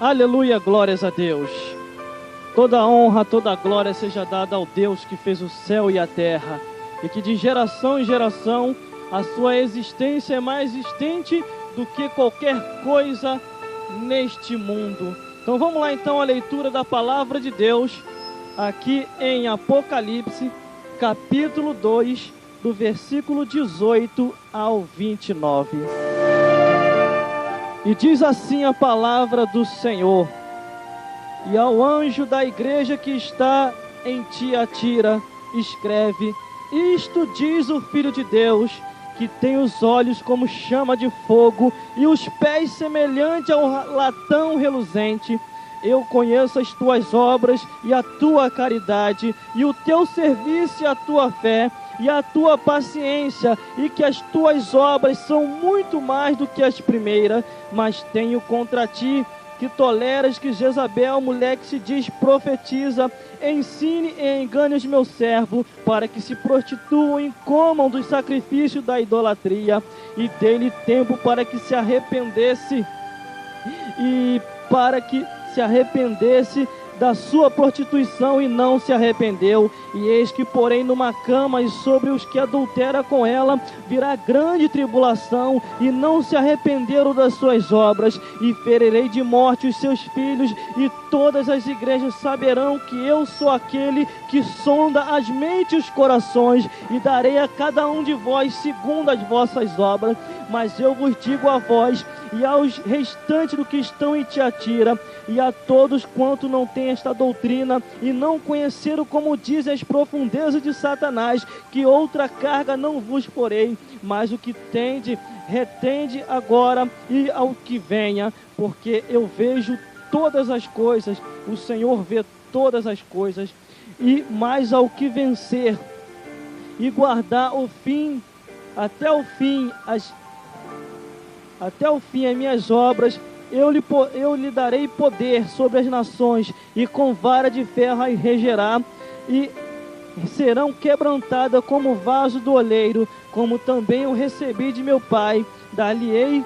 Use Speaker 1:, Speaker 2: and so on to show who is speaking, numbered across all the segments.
Speaker 1: Aleluia, glórias a Deus. Toda honra, toda glória seja dada ao Deus que fez o céu e a terra, e que de geração em geração a sua existência é mais existente do que qualquer coisa neste mundo. Então vamos lá então a leitura da palavra de Deus, aqui em Apocalipse, capítulo 2, do versículo 18 ao 29. E diz assim a palavra do Senhor: e ao anjo da igreja que está em Tiatira, escreve: isto diz o Filho de Deus, que tem os olhos como chama de fogo e os pés semelhante ao latão reluzente. Eu conheço as tuas obras e a tua caridade, e o teu serviço e a tua fé, e a tua paciência, e que as tuas obras são muito mais do que as primeiras, mas tenho contra ti que toleras que Jezabel, mulher que se diz profetiza, ensine e engane os meus servos, para que se prostituam e comam dos sacrifícios da idolatria, e dê-lhe tempo para que se arrependesse, e para que se arrependesse da sua prostituição, e não se arrependeu. E eis que porém numa cama, e sobre os que adulteram com ela virá grande tribulação, e não se arrependeram das suas obras, e ferirei de morte os seus filhos, e todas as igrejas saberão que eu sou aquele que sonda as mentes e os corações, e darei a cada um de vós segundo as vossas obras. Mas eu vos digo a vós e aos restantes do que estão em Tiatira, e a todos quanto não têm esta doutrina, e não conheceram, como dizem, as profundezas de Satanás, que outra carga não vos porei, mas o que tende, retende agora e ao que venha, porque eu vejo todas as coisas, o Senhor vê todas as coisas, e mais ao que vencer, e guardar o fim, até o fim as minhas obras, eu lhe darei poder sobre as nações, e com vara de ferro as regerá, e serão quebrantadas como vaso do oleiro, como também eu recebi de meu Pai. Dar-lhe-ei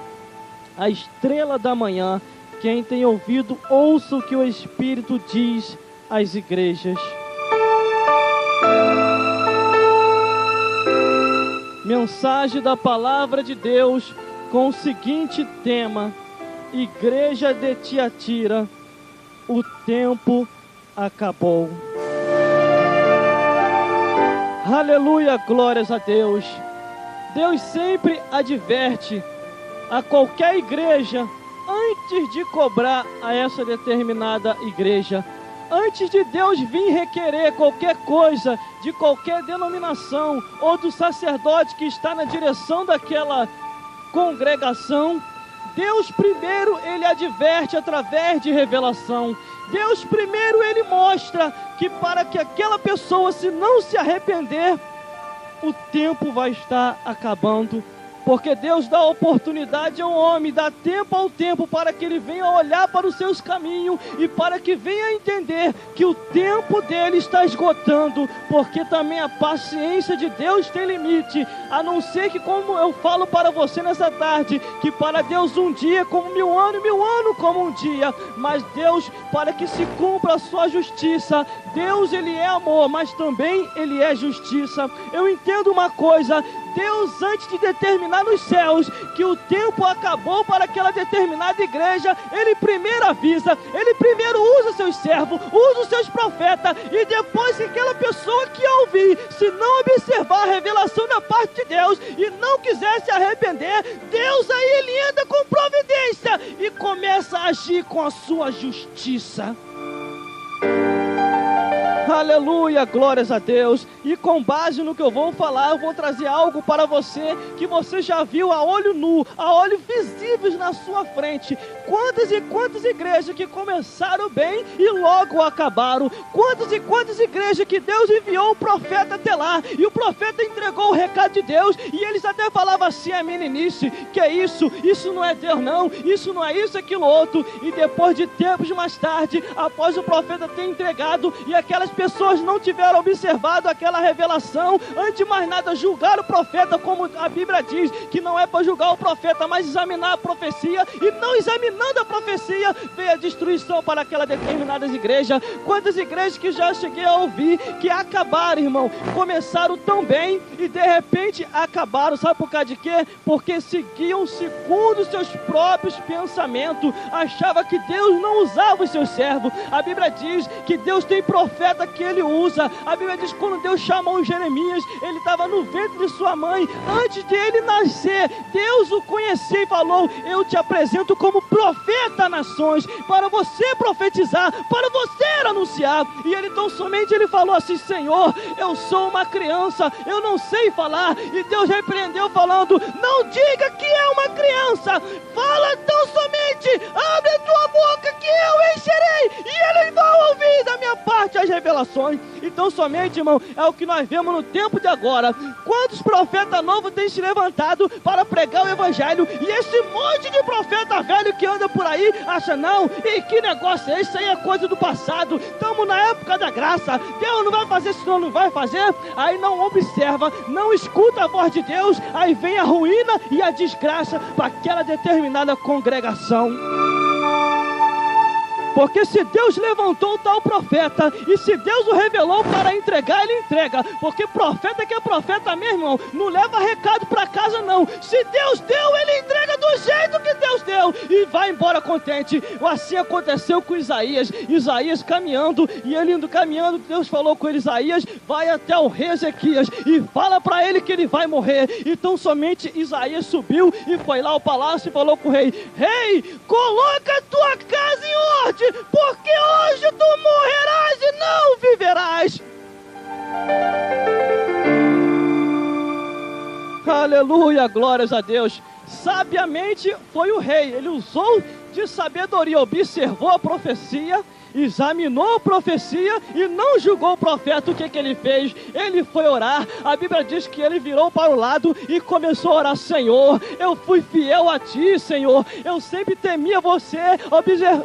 Speaker 1: a estrela da manhã. Quem tem ouvido, ouça o que o Espírito diz às igrejas. Mensagem da palavra de Deus com o seguinte tema: Igreja de Tiatira, o tempo acabou. Aleluia, glórias a Deus. Deus sempre adverte a qualquer igreja antes de cobrar a essa determinada igreja. Antes de Deus vir requerer qualquer coisa de qualquer denominação ou do sacerdote que está na direção daquela congregação, Deus primeiro ele adverte através de revelação. Deus primeiro ele mostra que para que aquela pessoa, se não se arrepender, o tempo vai estar acabando. Porque Deus dá oportunidade ao homem, dá tempo ao tempo para que ele venha olhar para os seus caminhos e para que venha entender que o tempo dele está esgotando, porque também a paciência de Deus tem limite, a não ser que, como eu falo para você nessa tarde, que para Deus um dia é como 1000 anos, 1000 anos como um dia, mas Deus, para que se cumpra a sua justiça, Deus ele é amor, mas também ele é justiça. Eu entendo uma coisa: Deus, antes de determinar nos céus que o tempo acabou para aquela determinada igreja, ele primeiro avisa, ele primeiro usa seus servos, usa os seus profetas, e depois que aquela pessoa que ouvir, se não observar a revelação da parte de Deus e não quiser se arrepender, Deus aí ele entra com providência e começa a agir com a sua justiça. Aleluia, glórias a Deus. E com base no que eu vou falar, eu vou trazer algo para você que você já viu a olho nu, a olhos visíveis na sua frente. Quantas e quantas igrejas que começaram bem e logo acabaram. Quantas e quantas igrejas que Deus enviou o profeta até lá, e o profeta entregou o recado recado de Deus, e eles até falavam assim, a meninice, que é isso? Isso não é Deus não, isso não é isso, aquilo outro. E depois de tempos mais tarde, após o profeta ter entregado, e aquelas pessoas não tiveram observado aquela revelação, antes de mais nada julgar o profeta, como a Bíblia diz, que não é para julgar o profeta, mas examinar a profecia, e não examinando a profecia, veio a destruição para aquelas determinadas igrejas. Quantas igrejas que já cheguei a ouvir, que acabaram, irmão, começaram tão bem, e de repente acabaram, sabe por causa de quê? Porque seguiam segundo seus próprios pensamentos, achava que Deus não usava os seus servos. A Bíblia diz que Deus tem profeta que Ele usa. A Bíblia diz que quando Deus chamou o Jeremias, ele estava no ventre de sua mãe, antes de ele nascer, Deus o conhecia e falou, eu te apresento como profeta a nações, para você profetizar, para você anunciar. E ele tão somente ele falou assim, Senhor, eu sou uma criança, eu não sei falar. E Deus repreendeu falando, não diga que é uma criança, fala tão somente, abre a tua boca que eu encherei, e eles vão ouvir da minha parte as revelações. Então somente, irmão, é o que nós vemos no tempo de agora. Quantos profetas novos têm se levantado para pregar o evangelho, e esse monte de profeta velho que anda por aí, acha não, e que negócio é isso aí, é coisa do passado, estamos na época da graça, Deus não vai fazer, senão não vai fazer. Aí não observa, não escuta a voz de Deus, aí vem a ruína e a desgraça para aquela determinada congregação. Porque se Deus levantou tal profeta, e se Deus o revelou para entregar, ele entrega. Porque profeta que é profeta mesmo, irmão, não leva recado para casa não. Se Deus deu, ele entrega do jeito que Deus deu, e vai embora contente. Assim aconteceu com Isaías. Isaías caminhando, e ele indo caminhando, Deus falou com ele, Isaías, vai até o rei Ezequias, e fala para ele que ele vai morrer. Então somente Isaías subiu, e foi lá ao palácio e falou com o rei, rei, coloca a tua casa em ordem, porque hoje tu morrerás e não viverás. Aleluia, glórias a Deus. Sabiamente foi o rei, ele usou de sabedoria, observou a profecia, examinou a profecia e não julgou o profeta. O que ele fez? Ele foi orar. A Bíblia diz que ele virou para o lado e começou a orar, Senhor, eu fui fiel a ti, Senhor, eu sempre temia você,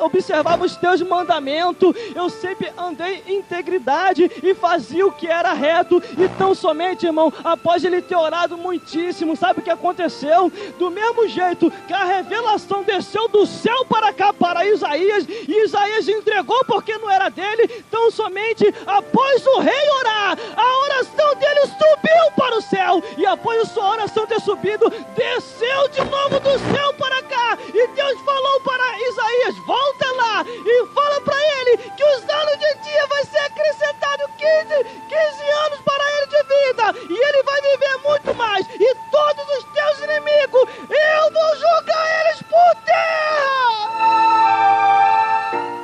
Speaker 1: observava os teus mandamentos, eu sempre andei em integridade e fazia o que era reto. Então somente, irmão, após ele ter orado muitíssimo, sabe o que aconteceu? Do mesmo jeito que a revelação desceu do céu para cá, para Isaías, e Isaías entregou porque não era dele. Então somente após o rei orar, a oração dele subiu para o céu, e após a sua oração ter subido, desceu de novo do céu para cá, e Deus falou para Isaías, volta lá e fala para ele que os anos de dia vai ser acrescentado 15 anos para ele de vida, e ele vai viver muito mais, e todos os teus inimigos eu vou julgar eles por terra.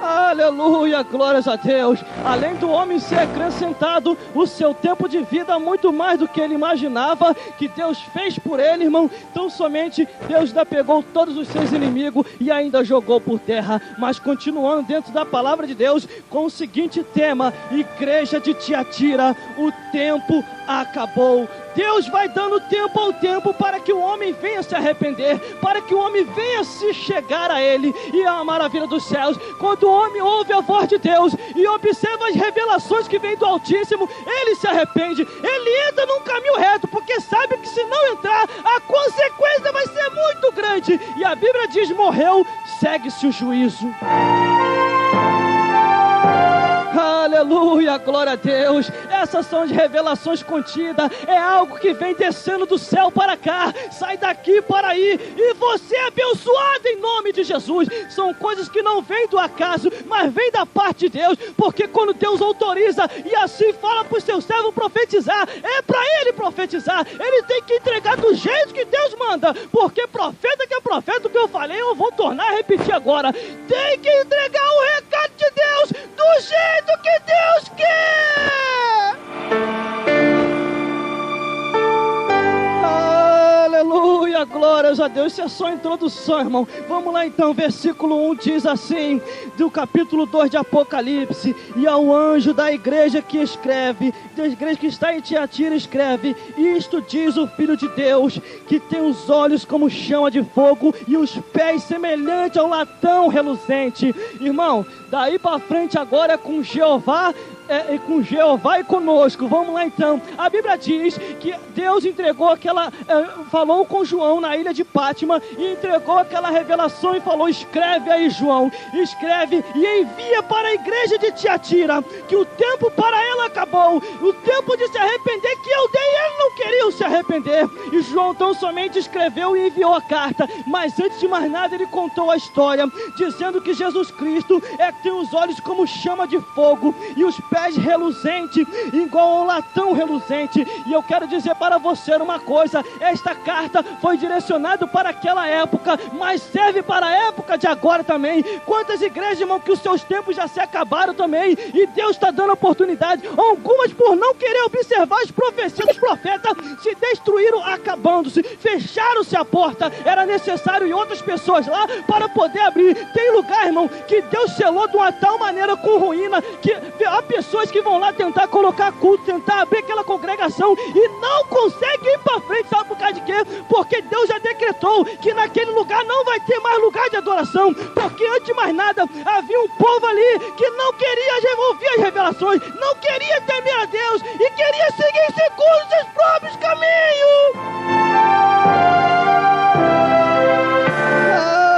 Speaker 1: Aleluia, glórias a Deus. Além do homem ser acrescentado o seu tempo de vida muito mais do que ele imaginava, que Deus fez por ele, irmão. Então somente Deus ainda pegou todos os seus inimigos e ainda jogou por terra. Mas continuando dentro da palavra de Deus, com o seguinte tema, igreja de Tiatira, o tempo acabou. Deus vai dando tempo ao tempo para que o homem venha se arrepender, para que o homem venha se chegar a Ele. E é a maravilha dos céus, quando o homem ouve a voz de Deus e observa as revelações que vêm do Altíssimo, ele se arrepende, ele entra num caminho reto, porque sabe que se não entrar, a consequência vai ser muito grande. E a Bíblia diz, morreu, segue-se o juízo. Aleluia, glória a Deus. Essas são as revelações contidas, é algo que vem descendo do céu para cá, sai daqui para aí, e você é abençoado em nome de Jesus. São coisas que não vêm do acaso, mas vêm da parte de Deus, porque quando Deus autoriza e assim fala para o seu servo profetizar, é para ele profetizar, ele tem que entregar do jeito que Deus manda, porque profeta que é profeta, o que eu falei eu vou tornar a repetir agora, tem que entregar o recado de Deus do jeito que Deus quer. Aleluia, Aleluia, glórias a Deus. Isso é só a introdução, irmão. Vamos lá então, versículo 1 diz assim, do capítulo 2 de Apocalipse: e ao anjo da igreja que escreve, da igreja que está em Tiatira, escreve: isto diz o Filho de Deus, que tem os olhos como chama de fogo e os pés semelhante ao latão reluzente. Irmão, daí para frente agora é com Jeová, com Jeová e conosco. Vamos lá então. A Bíblia diz que Deus entregou falou com João na ilha de Pátima e entregou aquela revelação e falou: escreve aí, João, escreve e envia para a igreja de Tiatira, que o tempo para ela acabou, o tempo de se arrepender que eu dei, eles não queriam se arrepender. E João então somente escreveu e enviou a carta, mas antes de mais nada ele contou a história, dizendo que Jesus Cristo tem os olhos como chama de fogo e os pés reluzente, igual ao latão reluzente. E eu quero dizer para você uma coisa: esta carta foi direcionada para aquela época, mas serve para a época de agora também. Quantas igrejas, irmão, que os seus tempos já se acabaram também, e Deus está dando oportunidade. Algumas, por não querer observar as profecias dos profetas, se destruíram acabando-se, fecharam-se a porta. Era necessário e outras pessoas lá para poder abrir. Tem lugar, irmão, que Deus selou de uma tal maneira com ruína, que há pessoas que vão lá tentar colocar culto, tentar abrir aquela congregação e não conseguem ir para frente. Sabe por causa de quê? Porque Deus já decretou que naquele lugar não vai ter mais lugar de adoração, porque antes de mais nada havia um povo ali que não queria ouvir as revelações, não queria temer a Deus e queria seguir segundo seus próprios caminhos.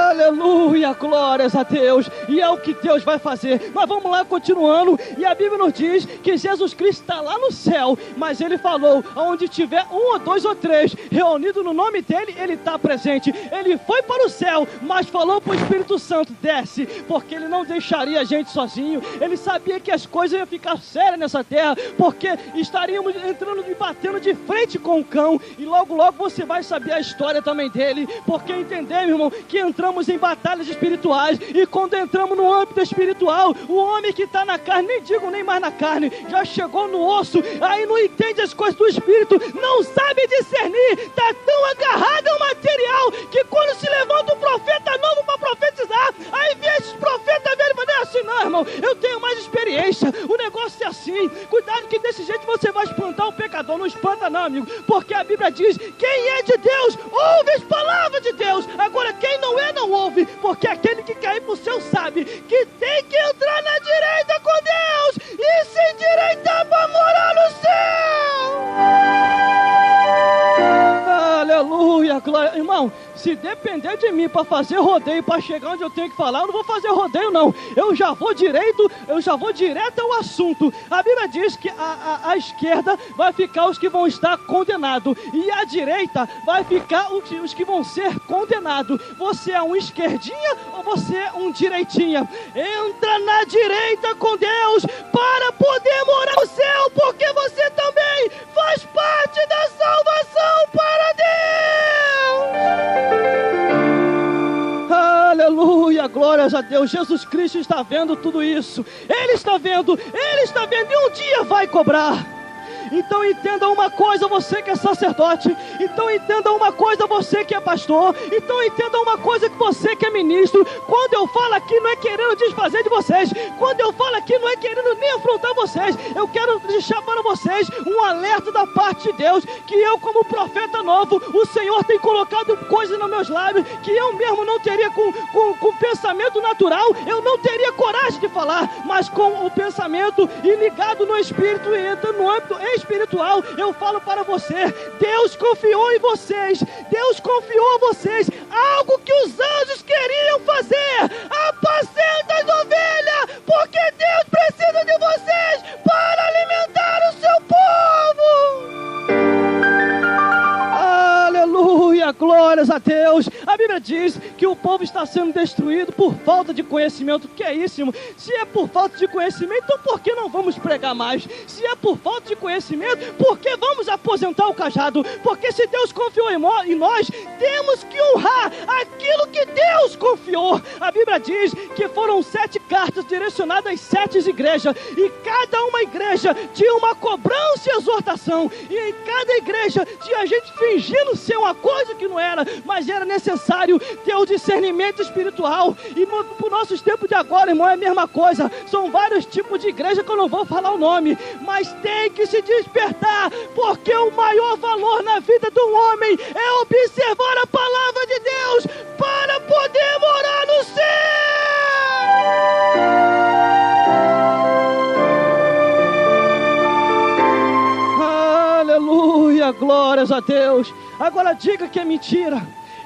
Speaker 1: Aleluia, glórias a Deus. E é o que Deus vai fazer. Mas vamos lá, continuando. E a Bíblia nos diz que Jesus Cristo está lá no céu, mas Ele falou: onde tiver um ou dois ou três reunidos no nome dEle, Ele está presente. Ele foi para o céu, mas falou para o Espírito Santo: desce, porque Ele não deixaria a gente sozinho. Ele sabia que as coisas iam ficar sérias nessa terra, porque estaríamos entrando e batendo de frente com o cão. E logo logo você vai saber a história também dele, porque entendemos, irmão, que entramos em batalhas espirituais, e quando entramos no âmbito espiritual, o homem que está na carne, nem digo nem mais na carne, já chegou no osso, aí não entende as coisas do espírito, não sabe discernir, está tão agarrado ao material, que quando se levanta um profeta novo para profetizar, aí vê esses profetas velhos, mas não é assim não, irmão, eu tenho mais experiência, o negócio é assim. Cuidado que desse jeito você vai espantar o pecador. Não espanta não, amigo, porque a Bíblia diz: quem é de Deus ouve as palavras de Deus. Agora quem não é, não ouve, porque aquele que cair pro céu sabe que tem que entrar na direita com Deus e se endireitar para morar no céu. Aleluia, glória. Irmão, se depender de mim para fazer rodeio, para chegar onde eu tenho que falar, eu não vou fazer rodeio não, eu já vou direto ao assunto. A Bíblia diz que a esquerda vai ficar os que vão estar condenados, e a direita vai ficar os que vão ser condenados. Você é um esquerdinha ou você é um direitinha? Entra na direita com Deus para poder morar no céu, porque você também faz parte da salvação para Deus. Aleluia, glórias a Deus. Jesus Cristo está vendo tudo isso. Ele está vendo e um dia vai cobrar. Então entenda uma coisa, você que é sacerdote. Então entenda uma coisa, você que é pastor. Então entenda uma coisa, que você que é ministro. Quando eu falo aqui, não é querendo desfazer de vocês. Quando eu falo aqui, não é querendo nem afrontar vocês. Eu quero deixar para vocês um alerta da parte de Deus, que eu, como profeta novo, o Senhor tem colocado coisas nos meus lábios que eu mesmo não teria com pensamento natural, eu não teria coragem de falar, mas com o pensamento e ligado no Espírito, e entrando no âmbito espiritual, eu falo para você: Deus confiou em vocês, Deus confiou a vocês algo que os anjos queriam fazer. Apacenta as ovelhas, porque Deus precisa de vocês para alimentar o seu povo. Aleluia, glórias a Deus. A Bíblia diz que o povo está sendo destruído por falta de conhecimento. Que é isso, irmão? Se é por falta de conhecimento, então por que não vamos pregar mais? Se é por falta de conhecimento, por que vamos aposentar o cajado? Porque se Deus confiou em nós, temos que honrar aquilo que Deus confiou. A Bíblia diz que foram 7 cartas direcionadas às 7 igrejas, e cada uma igreja tinha uma cobrança e exortação, e em cada igreja tinha gente fingindo ser uma coisa que não era, mas era necessário ter o discernimento espiritual. E para os nossos tempos de agora, irmão, é a mesma coisa. São vários tipos de igreja que eu não vou falar o nome, mas tem que se despertar, porque o maior valor na vida de um homem é observar a palavra de Deus para poder morar no céu. Aleluia, glórias a Deus. Agora diga que é mentira.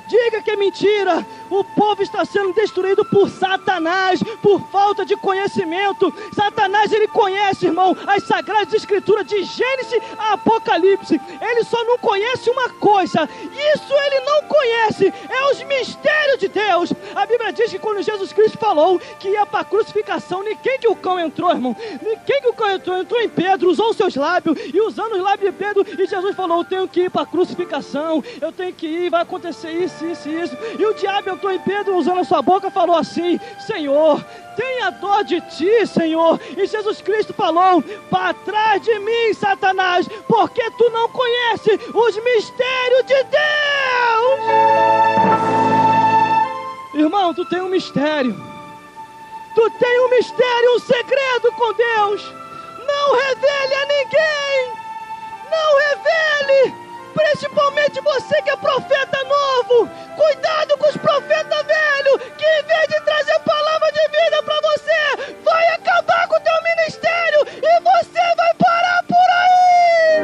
Speaker 1: Diga que é mentira. O povo está sendo destruído por Satanás, por falta de conhecimento. Satanás, ele conhece, irmão, as sagradas escrituras de Gênesis a Apocalipse. Ele só não conhece uma coisa. Isso ele não conhece. É os mistérios de Deus. A Bíblia diz que quando Jesus Cristo falou que ia para a crucificação, ninguém que o cão entrou, irmão. Ninguém que o cão entrou em Pedro, usou os seus lábios. E usando os lábios de Pedro, e Jesus falou, eu tenho que ir para a crucificação. Eu tenho que ir, vai acontecer isso. E o diabo entrou em Pedro, usando a sua boca, falou assim, Senhor, tenha dó de ti, Senhor. E Jesus Cristo falou, para trás de mim, Satanás, porque tu não conhece os mistérios de Deus. Irmão, tu tem um mistério. Tu tem um mistério, um segredo com Deus. Não revele a ninguém. Não revele. Principalmente você que é profeta novo, cuidado com os profetas velhos, que em vez de trazer palavra de vida para você, vai acabar com o teu ministério e você vai parar por aí.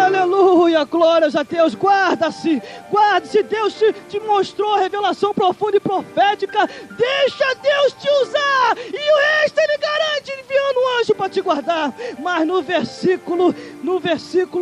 Speaker 1: Aleluia, glórias a Deus. Guarda-se, guarde-se. Deus te mostrou a revelação profunda e profética, deixa Deus te usar, e o resto ele garante enviando um anjo para te guardar. Mas no versículo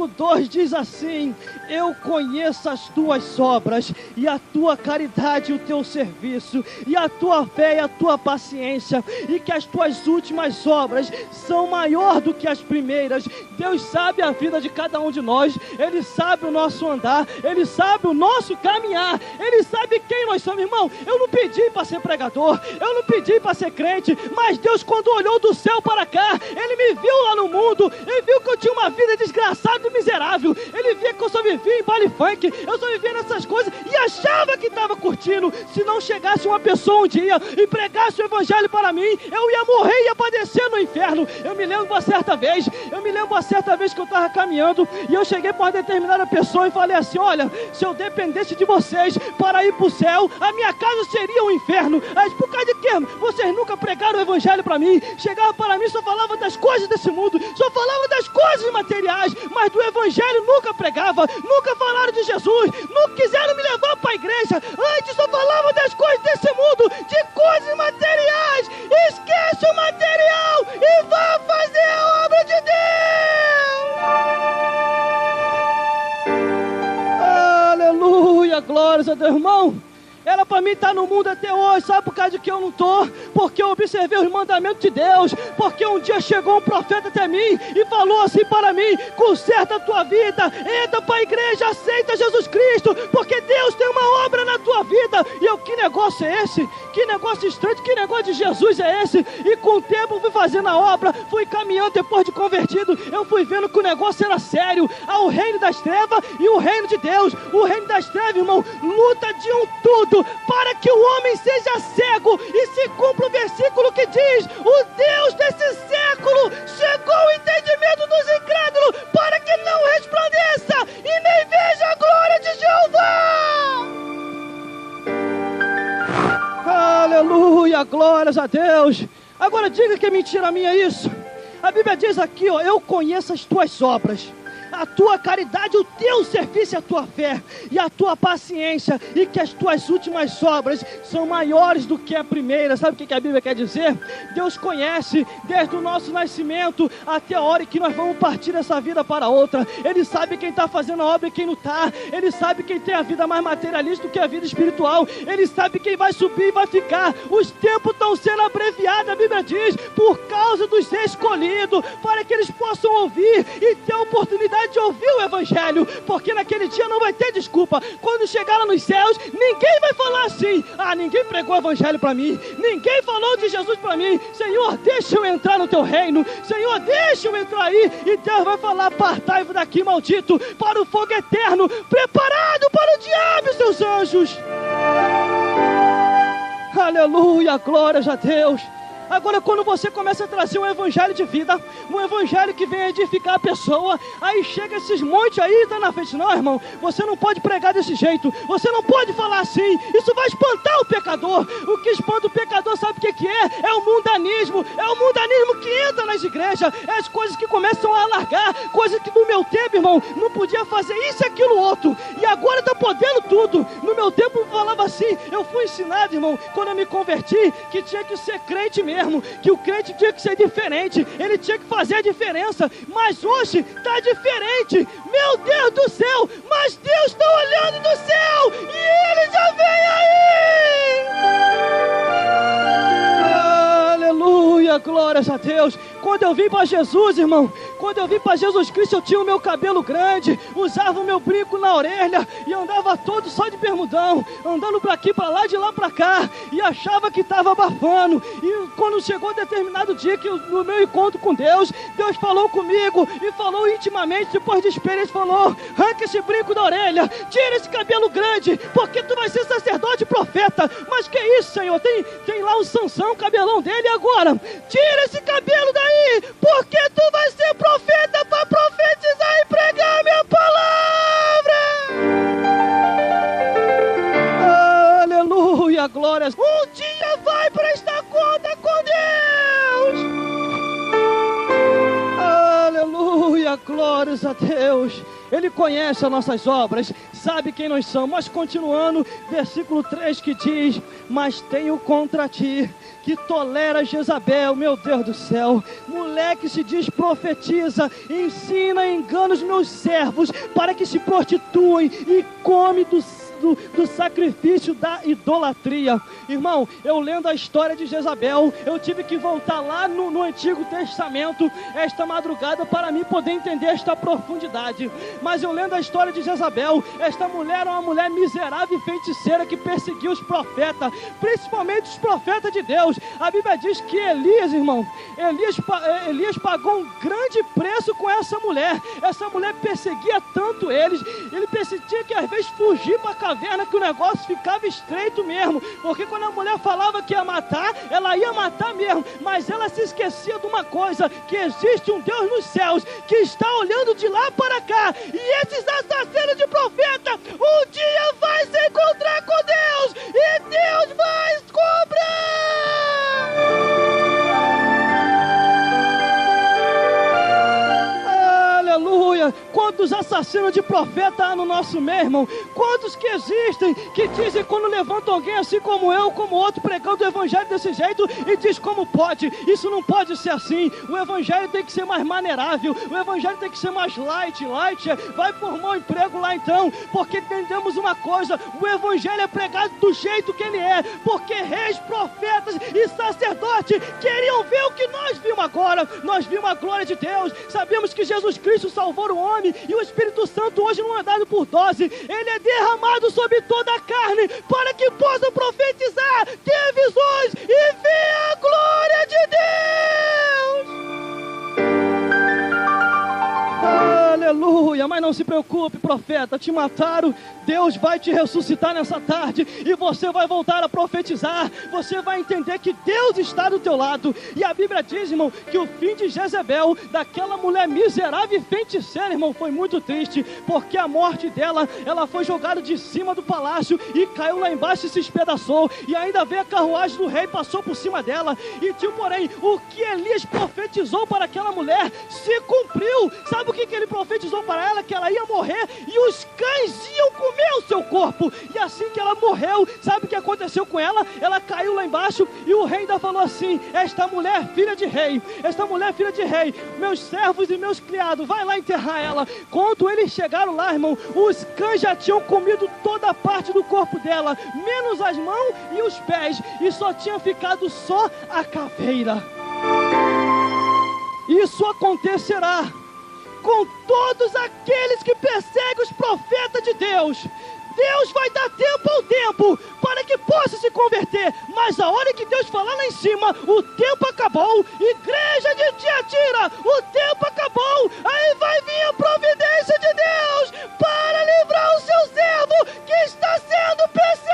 Speaker 1: 2 diz assim, eu conheço as tuas obras, e a tua caridade e o teu serviço, e a tua fé e a tua paciência, e que as tuas últimas obras são maior do que as primeiras. Deus sabe a vida de cada um de nós, Ele sabe o nosso andar, Ele sabe o nosso caminhar, Ele sabe quem nós somos, irmão. Eu não pedi para ser pregador, eu não pedi para ser crente, mas Deus, quando olhou do céu para cá, Ele me viu lá no mundo, Ele viu que eu tinha uma vida desgraçada e miserável, Ele via que eu só vivia em baile funk, eu só vivia nessas coisas e achava que estava curtindo. Se não chegasse uma pessoa um dia e pregasse o evangelho para mim, eu ia morrer e ia padecer no inferno. Eu me lembro uma certa vez que eu estava caminhando e eu cheguei para uma determinada pessoa e falei assim, olha, se eu dependesse de vocês para ir para o céu, a minha casa seria um inferno. Aí, por causa de quê? Vocês nunca pregaram o evangelho para mim, chegava para mim, só falava das coisas desse mundo, só falava das coisas materiais, mas do evangelho nunca pregava, nunca falaram de Jesus, nunca quiseram me levar para a igreja, antes só falavam das coisas desse mundo, de coisas materiais. Esquece o material e vá fazer a obra de Deus. Aleluia, glórias a Deus, irmão. Era para mim estar no mundo até hoje, sabe por causa de que eu não estou? Porque eu observei os mandamentos de Deus, porque um dia chegou um profeta até mim e falou assim para mim, conserta a tua vida, entra para a igreja, aceita Jesus Cristo, porque Deus tem uma obra na tua vida. E eu, que negócio é esse? Que negócio estranho, que negócio de Jesus é esse? E com o tempo eu fui fazendo a obra, fui caminhando depois de convertido, eu fui vendo que o negócio era sério. Há o reino das trevas e o reino de Deus. O reino das trevas, irmão, luta de um tudo para que o homem seja cego, e se cumpre o versículo que diz, o Deus desse século chegou ao entendimento dos incrédulos para que não resplandeça e nem veja a glória de Jeová. Aleluia, glórias a Deus. Agora diga que é mentira minha isso. A Bíblia diz aqui, ó, eu conheço as tuas obras, a tua caridade, o teu serviço, a tua fé e a tua paciência, e que as tuas últimas obras são maiores do que a primeira. Sabe o que a Bíblia quer dizer? Deus conhece desde o nosso nascimento até a hora em que nós vamos partir dessa vida para outra. Ele sabe quem está fazendo a obra e quem não está. Ele sabe quem tem a vida mais materialista do que a vida espiritual. Ele sabe quem vai subir e vai ficar. Os tempos estão sendo abreviados, a Bíblia diz, por causa dos escolhidos, para que eles possam ouvir e ter a oportunidade parar de ouvir o evangelho, porque naquele dia não vai ter desculpa. Quando chegar lá nos céus, ninguém vai falar assim: ah, ninguém pregou o evangelho para mim, ninguém falou de Jesus para mim. Senhor, deixa eu entrar no teu reino, Senhor, deixa eu entrar aí. E Deus vai falar: apartai-vos daqui, maldito, para o fogo eterno, preparado para o diabo e seus anjos. Aleluia, glórias a Deus. Agora, quando você começa a trazer um evangelho de vida, um evangelho que vem edificar a pessoa, aí chega esses montes aí e tá na frente: não, irmão, você não pode pregar desse jeito, você não pode falar assim, isso vai espantar o pecador. O que espanta o pecador, sabe o que é? É o mundanismo que entra nas igrejas, é as coisas que começam a alargar, coisas que no meu tempo, irmão, não podia fazer isso e aquilo outro, e agora tá podendo tudo. No meu tempo eu falava assim, eu fui ensinado, irmão, quando eu me converti, que tinha que ser crente mesmo, que o crente tinha que ser diferente, ele tinha que fazer a diferença. Mas hoje está diferente, meu Deus do céu, mas Deus está olhando do céu e Ele já vem aí. Aleluia, glórias a Deus. Quando eu vim para Jesus, irmão, quando eu vim para Jesus Cristo, eu tinha o meu cabelo grande, usava o meu brinco na orelha e andava todo só de bermudão, andando para aqui, para lá, de lá para cá, e achava que estava abafando. E quando chegou determinado dia, que no meu encontro com Deus, Deus falou comigo e falou intimamente, depois de experiência, falou: arranca esse brinco da orelha, tira esse cabelo grande, porque tu vai ser sacerdote e profeta. Mas que isso, Senhor? Tem lá o Sansão, o cabelão dele, agora tira esse cabelo daí, porque tu vai ser profeta para profetizar e pregar a minha palavra. Aleluia, glórias. Um dia vai prestar conta com Deus. Aleluia, glórias a Deus. Ele conhece as nossas obras, sabe quem nós somos. Mas continuando, versículo 3 que diz: mas tenho contra ti que tolera Jezabel, meu Deus do céu, mulher que se diz profetiza, ensina e engana os meus servos para que se prostituem e come do sacrifício da idolatria. Irmão, eu lendo a história de Jezabel, eu tive que voltar lá no Antigo Testamento esta madrugada para mim poder entender esta profundidade. Mas eu lendo a história de Jezabel, esta mulher era uma mulher miserável e feiticeira que perseguia os profetas, principalmente os profetas de Deus. A Bíblia diz que Elias, irmão, Elias pagou um grande preço com essa mulher. Essa mulher perseguia tanto eles, ele perseguia que às vezes fugir para a caverna, que o negócio ficava estreito mesmo, porque quando a mulher falava que ia matar, ela ia matar mesmo. Mas ela se esquecia de uma coisa: que existe um Deus nos céus que está olhando de lá para cá, e esses assassinos de profeta um dia vai se encontrar com Deus e Deus vai cobrar. Aleluia. Quantos assassinos de profeta há no nosso meio, irmão? Quantos que existem, que dizem, quando levantam alguém assim como eu, como outro, pregando o evangelho desse jeito, e diz: como pode? Isso não pode ser assim. O evangelho tem que ser mais maneirável, o evangelho tem que ser mais light, vai formar um emprego lá então, porque entendemos uma coisa: o evangelho é pregado do jeito que ele é, porque reis, profetas e sacerdotes queriam ver o que nós vimos agora. Nós vimos a glória de Deus, sabemos que Jesus Cristo salvou o homem, e o Espírito Santo hoje não é dado por dose, ele é derramado sobre toda a carne, para que possam profetizar, ter visões e ver a glória de Deus. Aleluia. Mas não se preocupe, profeta, te mataram, Deus vai te ressuscitar nessa tarde, e você vai voltar a profetizar, você vai entender que Deus está do teu lado. E a Bíblia diz, irmão, que o fim de Jezabel, daquela mulher miserável e feiticeira, irmão, foi muito triste, porque a morte dela, ela foi jogada de cima do palácio e caiu lá embaixo e se espedaçou, e ainda veio a carruagem do rei, passou por cima dela. E porém, o que Elias profetizou para aquela mulher se cumpriu. Sabe o que ele profetizou para ela? Que ela ia morrer e os cães iam comer o seu corpo. E assim que ela morreu, sabe o que aconteceu com ela? Ela caiu lá embaixo, e o rei ainda falou assim: esta mulher filha de rei, meus servos e meus criados, vai lá enterrar ela. Quando eles chegaram lá, irmão, os cães já tinham comido toda a parte do corpo dela, menos as mãos e os pés, e só tinha ficado só a caveira. Isso acontecerá com todos aqueles que perseguem os profetas de Deus. Deus vai dar tempo ao tempo para que possa se converter, mas a hora que Deus falar lá em cima, o tempo acabou. Igreja de Tiatira, o tempo acabou. Aí vai vir a providência de Deus para livrar o seu servo que está sendo perseguido.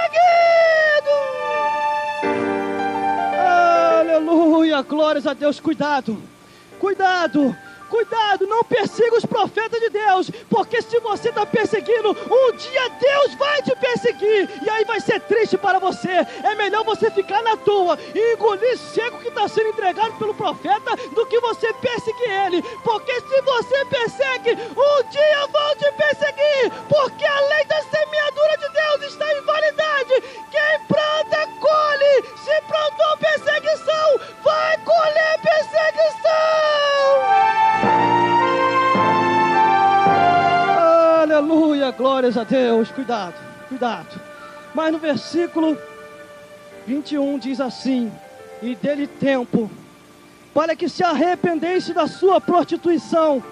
Speaker 1: Aleluia, glórias a Deus. Cuidado, cuidado, cuidado, não persiga os profetas de Deus, porque se você está perseguindo, um dia Deus vai te perseguir, e aí vai ser triste para você. É melhor você ficar na tua e engolir seco que está sendo entregado pelo profeta, do que você perseguir ele, porque se você persegue, um dia vão te perseguir, porque a lei da semeadura de Deus está em validade. Quem planta, colhe. Se plantou perseguição, vai colher perseguição. Aleluia, glórias a Deus. Cuidado, cuidado. Mas no versículo 21 diz assim: e dele tempo, para que se arrependesse da sua prostituição,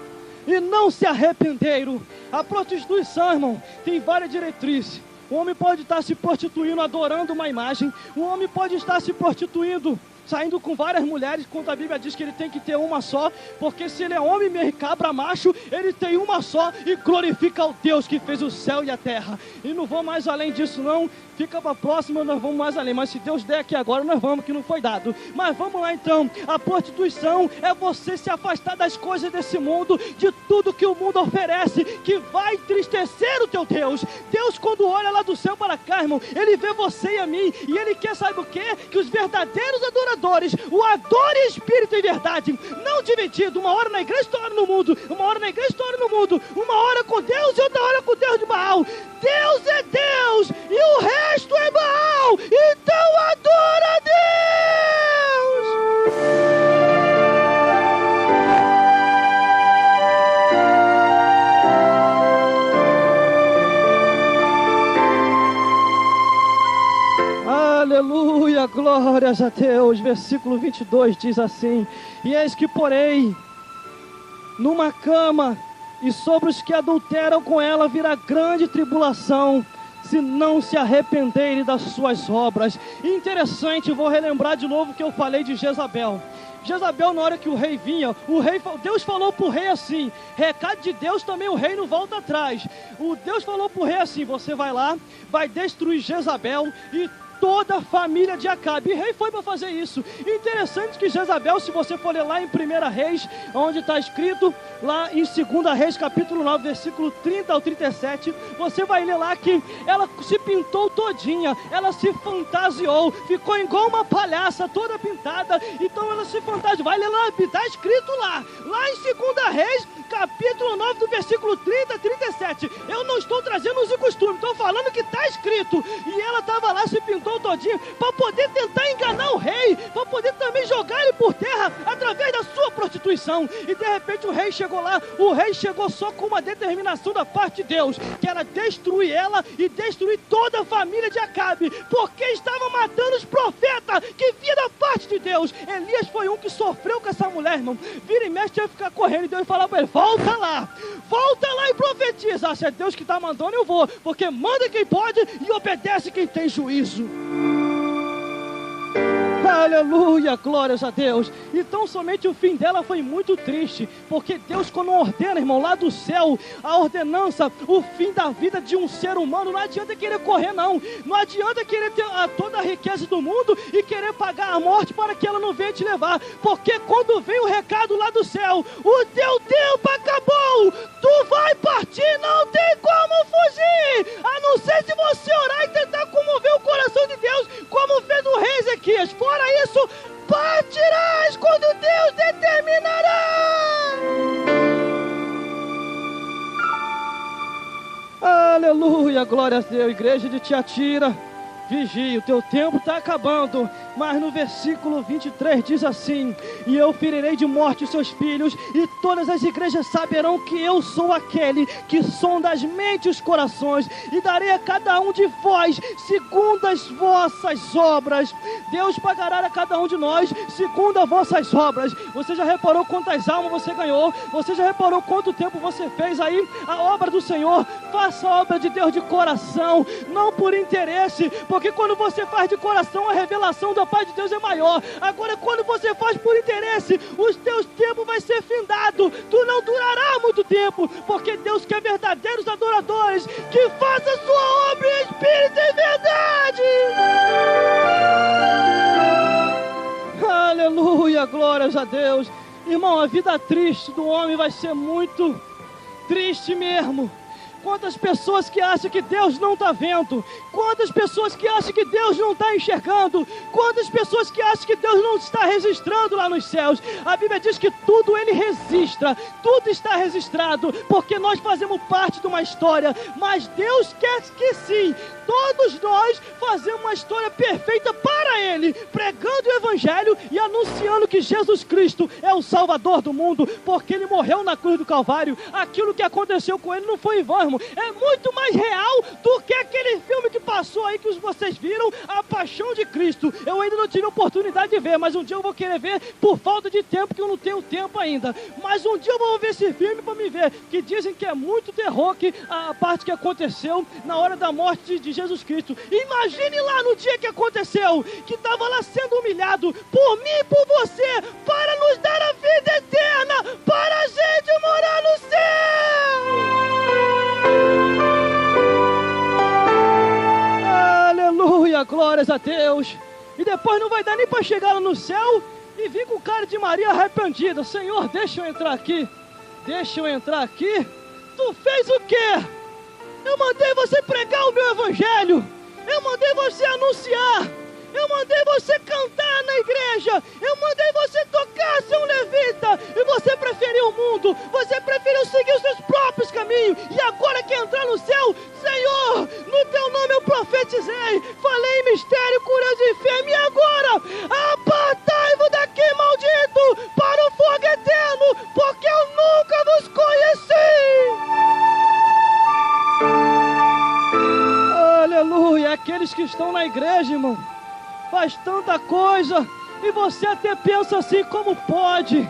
Speaker 1: e não se arrependeram. A prostituição, irmão, tem várias diretrizes. O homem pode estar se prostituindo, adorando uma imagem. O homem pode estar se prostituindo, saindo com várias mulheres, quando a Bíblia diz que ele tem que ter uma só, porque se ele é homem meio cabra macho, ele tem uma só e glorifica ao Deus que fez o céu e a terra. E não vou mais além disso não, fica para a próxima, nós vamos mais além, mas se Deus der aqui agora, nós vamos, que não foi dado. Mas vamos lá então. A prostituição é você se afastar das coisas desse mundo, de tudo que o mundo oferece, que vai entristecer o teu Deus. Deus, quando olha lá do céu para cá, irmão, ele vê você e a mim, e ele quer, sabe o quê? Que os verdadeiros adoradores o adorem em espírito e verdade, não dividido, uma hora na igreja, outra hora no mundo, uma hora na igreja, outra hora no mundo, uma hora com Deus e outra hora com Deus de Baal. Deus é Deus e o resto é Baal, então adora a Deus. Aleluia, glórias a Deus. Versículo 22 diz assim: e eis que porei numa cama, e sobre os que adulteram com ela virá grande tribulação, se não se arrependerem das suas obras. Interessante, vou relembrar de novo que eu falei de Jezabel. Jezabel, na hora que o rei vinha, Deus falou para o rei assim, recado de Deus também, o rei não volta atrás. Deus falou para o rei assim: você vai lá, vai destruir Jezabel e toda a família de Acabe. E o rei foi para fazer isso. Interessante que Jezabel, se você for ler lá em 1 Reis, onde está escrito, lá em 2 Reis, capítulo 9, versículo 30 ao 37, você vai ler lá que ela se pintou todinha, ela se fantasiou, ficou igual uma palhaça, toda pintada. Então ela se fantasiou, vai ler lá, está escrito lá em 2 Reis, capítulo 9, do versículo 30 a 37. Eu não estou trazendo uso e costume, estou falando que está escrito. E ela estava lá, se pintou todinho, para poder tentar enganar o rei, para poder também jogar ele por terra, através da sua prostituição. E de repente o rei chegou lá, o rei chegou só com uma determinação da parte de Deus, que era destruir ela e destruir toda a família de Acabe, porque estava matando os profetas que vinha da parte de Deus. Elias foi um que sofreu com essa mulher, irmão. Vira e mexe, ia ficar correndo, e Deus falava para ele: volta lá e profetiza. Se é Deus que está mandando, eu vou, porque manda quem pode e obedece quem tem juízo. Aleluia, glórias a Deus. Então somente o fim dela foi muito triste, porque Deus, quando ordena, irmão, lá do céu, a ordenança, o fim da vida de um ser humano, não adianta querer correr não adianta querer ter toda a riqueza do mundo e querer pagar a morte para que ela não venha te levar, porque quando vem o recado lá do céu: o teu tempo acabou, tu vai partir, não tem como fugir, a não ser se você orar e tentar comover o coração de Deus, como fez o rei Ezequias. Fora isso, partirás quando Deus determinará. Aleluia, glória a Deus. Igreja de Tiatira, vigie, o teu tempo está acabando, Mas no versículo 23 diz assim: e eu ferirei de morte os seus filhos, e todas as igrejas saberão que eu sou aquele que sonda as mentes e os corações, e darei a cada um de vós segundo as vossas obras. Deus pagará a cada um de nós segundo as vossas obras. Você já reparou quantas almas você ganhou? Você já reparou quanto tempo você fez aí a obra do Senhor? Faça a obra de Deus de coração, não por interesse, porque quando você faz de coração, a revelação da paz de Deus é maior. Agora, quando você faz por interesse, os teus tempos vai ser findado, tu não durará muito tempo, porque Deus quer verdadeiros adoradores, que façam a sua obra em espírito e verdade. Aleluia, glórias a Deus. Irmão, a vida triste do homem vai ser muito triste mesmo. Quantas pessoas que acham que Deus não está vendo? Quantas pessoas que acham que Deus não está enxergando? Quantas pessoas que acham que Deus não está registrando lá nos céus? A Bíblia diz que tudo Ele registra, tudo está registrado, porque nós fazemos parte de uma história, mas Deus quer que sim, todos nós fazemos uma história perfeita para Ele, pregando o Evangelho e anunciando que Jesus Cristo é o Salvador do mundo, porque Ele morreu na cruz do Calvário. Aquilo que aconteceu com Ele não foi em vão, irmão. É muito mais real do que aquele filme que passou aí que vocês viram, A Paixão de Cristo. Eu ainda não tive a oportunidade de ver, mas um dia eu vou querer ver por falta de tempo, que eu não tenho tempo ainda. Mas um dia eu vou ver esse filme para me ver, que dizem que é muito terror, que a parte que aconteceu na hora da morte de Jesus Cristo. Imagine lá no dia que aconteceu, que estava lá sendo humilhado por mim e por você, para nos dar a vida eterna, para a gente morar no céu. Aleluia, glórias a Deus. E depois não vai dar nem para chegar lá no céu e vir com o cara de Maria arrependida. Senhor, deixa eu entrar aqui. Deixa eu entrar aqui. Tu fez o quê? Eu mandei você pregar o meu evangelho. Eu mandei você anunciar. Eu mandei você cantar na igreja. Eu mandei você tocar, ser um levita. E você preferiu o mundo. Você preferiu seguir os seus próprios caminhos. E agora quer entrar no céu? Senhor, no teu nome eu profetizei. Falei em mistério, curas e enfermos. E agora? Apartai-vos daqui, maldito, para o fogo eterno, porque eu nunca vos conheci. Aleluia. Aqueles que estão na igreja, irmão, faz tanta coisa, e você até pensa assim, como pode?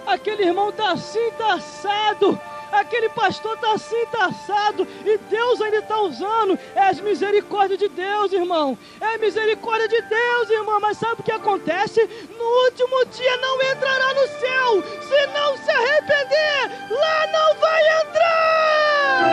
Speaker 1: Aquele irmão está assim, está assado, aquele pastor está assim, está assado, e Deus ainda está usando. É as misericórdias de Deus, irmão, é a misericórdia de Deus, irmão. Mas sabe o que acontece? No último dia não entrará no céu, se não se arrepender, lá não vai entrar.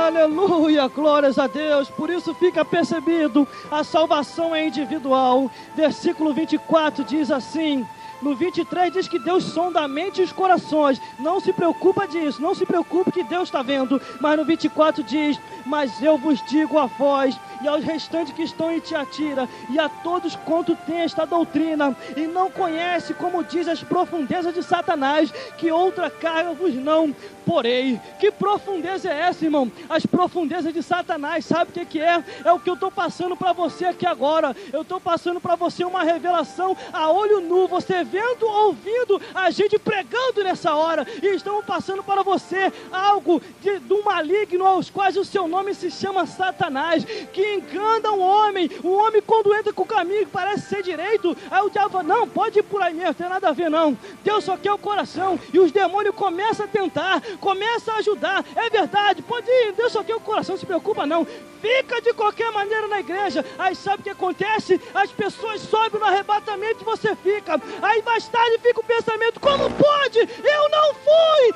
Speaker 1: Aleluia, glórias a Deus. Por isso fica percebido, a salvação é individual. Versículo 24 diz assim. No 23 diz que Deus sonda a mente e os corações. Não se preocupa disso, não se preocupe que Deus está vendo. Mas no 24 diz: mas eu vos digo a vós e aos restantes que estão em Tiatira, e a todos quanto têm esta doutrina, e não conhece, como diz, as profundezas de Satanás, que outra carga vos não porei. Que profundeza é essa, irmão? As profundezas de Satanás, sabe o que é? É o que eu estou passando para você aqui agora. Eu estou passando para você uma revelação a olho nu, você vendo, ouvindo a gente pregando nessa hora, e estamos passando para você algo do maligno, aos quais o seu nome se chama Satanás, que engana o homem quando entra com o caminho que parece ser direito, aí o diabo fala: não, pode ir por aí mesmo, não tem nada a ver não, Deus só quer o coração, e os demônios começam a tentar, começam a ajudar, é verdade, pode ir, Deus só quer o coração, não se preocupa não, fica de qualquer maneira na igreja. Aí sabe o que acontece? As pessoas sobem no arrebatamento e você fica, aí mais tarde fica o pensamento: como pode? Eu não fui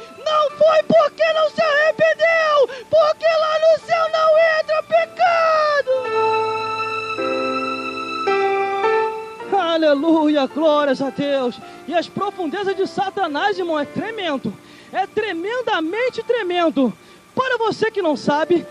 Speaker 1: porque não se arrependeu, porque lá no céu não entra pecado. Aleluia, glórias a Deus. E as profundezas de Satanás, irmão, é tremendo, é tremendamente tremendo. Para você que não sabe,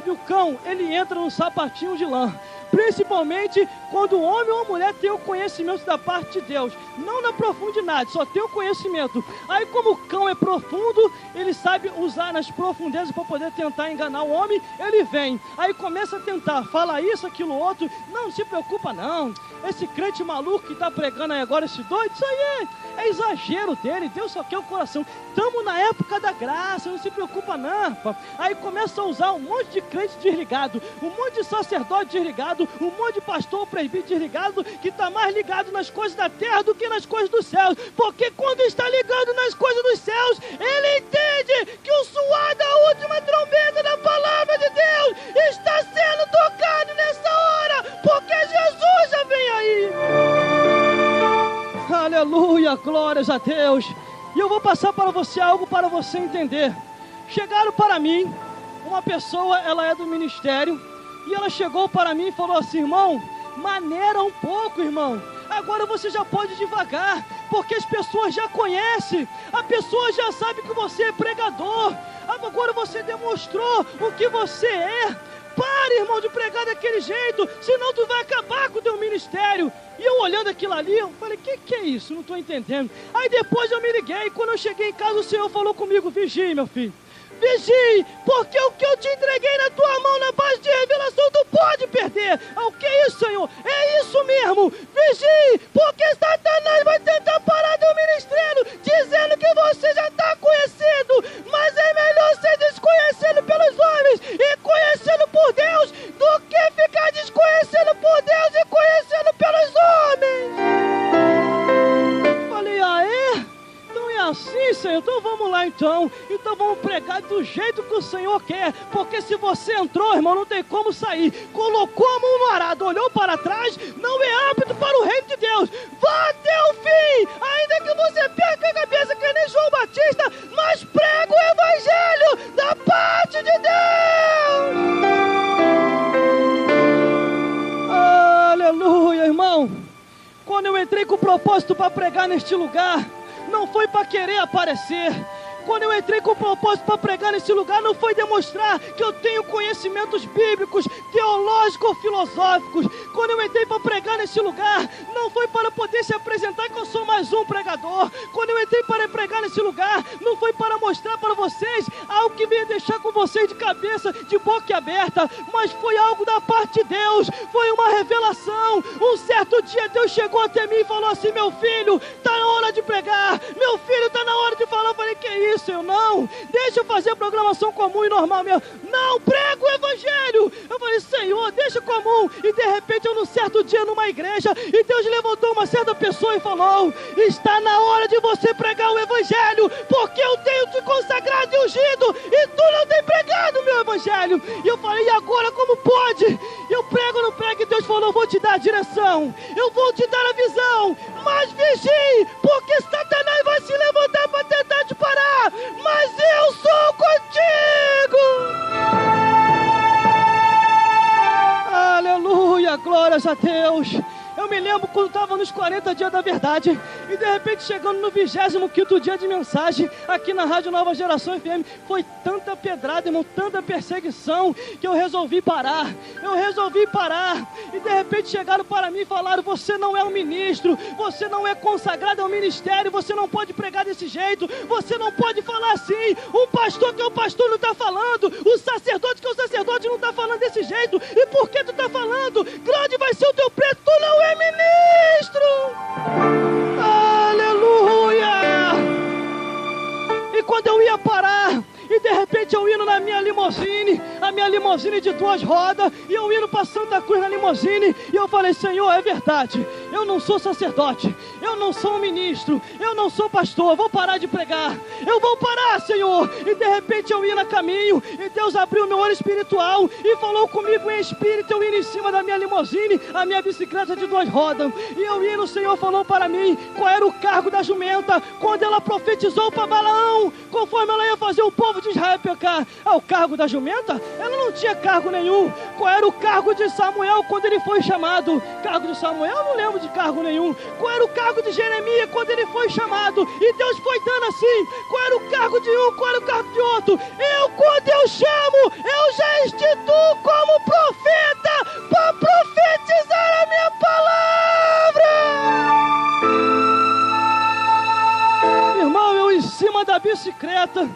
Speaker 1: o cão, ele entra no sapatinho de lã. principalmente quando o homem ou a mulher tem o conhecimento da parte de Deus, não na profundidade, só tem o conhecimento. Aí como o cão é profundo, ele sabe usar nas profundezas para poder tentar enganar o homem, ele vem, aí começa a tentar, fala isso, aquilo, outro, não se preocupa não, esse crente maluco que está pregando aí agora, esse doido, isso aí é exagero dele, Deus só quer o coração, estamos na época da graça, não se preocupa não, pá. Aí começa a usar um monte de crente desligado, um monte de sacerdote desligado, um monte de pastor presbítero desligado, que está mais ligado nas coisas da terra do que nas coisas dos céus, porque quando está ligado nas coisas dos céus, ele entende que o suar da última trombeta da palavra de Deus está sendo tocado nessa hora, porque Jesus já vem aí. Aleluia, glórias a Deus. E eu vou passar para você algo para você entender. Chegaram para mim, uma pessoa, ela é do ministério, e ela chegou para mim e falou assim: irmão, maneira um pouco, irmão, agora você já pode devagar, porque as pessoas já conhecem, a pessoa já sabe que você é pregador, agora você demonstrou o que você é. Para, irmão, de pregar daquele jeito, senão tu vai acabar com o teu ministério. E eu olhando aquilo ali, eu falei, que é isso? Não estou entendendo. Aí depois eu me liguei, quando eu cheguei em casa, o Senhor falou comigo: vigie, meu filho, vigie, porque o que eu te entreguei na tua mão na base de revelação, tu pode perder. O que é isso, Senhor? É isso mesmo, vigie, porque Satanás vai tentar parar teu ministério, dizendo que você já está conhecido, mas é melhor ser desconhecido pelos homens e conhecido por Deus, do que ficar desconhecido por Deus e conhecido pelos homens. Falei, então é assim, Senhor, então vamos lá então vamos pregar do jeito que o Senhor quer, porque se você entrou, irmão, não tem como sair, colocou a mão no arado, olhou para trás, não é apto para o reino de Deus, vá até o fim, ainda que você perca a cabeça que nem João Batista, mas prega o evangelho da parte de Deus. Aleluia, irmão. Quando eu entrei com o propósito para pregar neste lugar, não foi para querer aparecer. Quando eu entrei com o propósito para pregar nesse lugar, não foi demonstrar que eu tenho conhecimentos bíblicos, teológicos, filosóficos. Quando eu entrei para pregar nesse lugar, não foi para poder se apresentar que eu sou mais um pregador. Quando eu entrei para pregar nesse lugar, não foi para mostrar para vocês algo que venha deixar com vocês de cabeça, de boca aberta, mas foi algo da parte de Deus, foi uma revelação. Um certo dia Deus chegou até mim e falou assim: meu filho, está na hora de pregar, meu filho, está na hora de falar. Eu falei, que é isso? Eu não, deixa eu fazer a programação comum e normal mesmo. Não, prego o evangelho. Eu falei, Senhor, deixa comum. E de repente eu num certo dia numa igreja, e Deus levantou uma certa pessoa e falou: está na hora de você pregar o evangelho, porque eu tenho te consagrado e ungido, e tu não tem pregado o meu evangelho. E eu falei, e agora como pode? Eu prego ou não prego? E Deus falou, eu vou te dar a direção, eu vou te dar a visão, mas vigie, porque Satanás vai se levantar para tentar te parar, mas eu sou contigo. Aleluia, glórias a Deus. Eu me lembro quando estava nos 40 dias da verdade, e de repente chegando no 25º dia de mensagem, aqui na Rádio Nova Geração FM, foi tanta pedrada, irmão, tanta perseguição, que eu resolvi parar, e de repente chegaram para mim e falaram: você não é um ministro, você não é consagrado ao ministério, você não pode pregar desse jeito, você não pode falar assim, um pastor que é um pastor não está falando, o sacerdote que é um sacerdote não está falando desse jeito, e por que tu está falando? Grande vai ser o teu preço, tu não é ministro. Aleluia. E quando eu ia parar, e de repente eu indo na minha limusine, a minha limusine de 2 rodas, e eu indo para Santa Cruz na limusine, e eu falei: Senhor, é verdade, eu não sou sacerdote, eu não sou um ministro, eu não sou pastor, eu vou parar de pregar, eu vou parar, Senhor. E de repente eu ia no caminho, e Deus abriu meu olho espiritual, e falou comigo em espírito, eu indo em cima da minha limusine, a minha bicicleta de 2 rodas, e eu indo, o Senhor falou para mim qual era o cargo da jumenta, quando ela profetizou para Balaão, conforme ela ia fazer o povo de Israel pecar. O cargo da jumenta, ela não tinha cargo nenhum. Qual era o cargo de Samuel quando ele foi chamado? Cargo de Samuel, eu não lembro de cargo nenhum. Qual era o cargo de Jeremias quando ele foi chamado? E Deus foi dando assim, qual era o cargo de um, qual era o cargo de outro. Quando eu chamo, eu já instituo como profeta, para profetizar. profeta,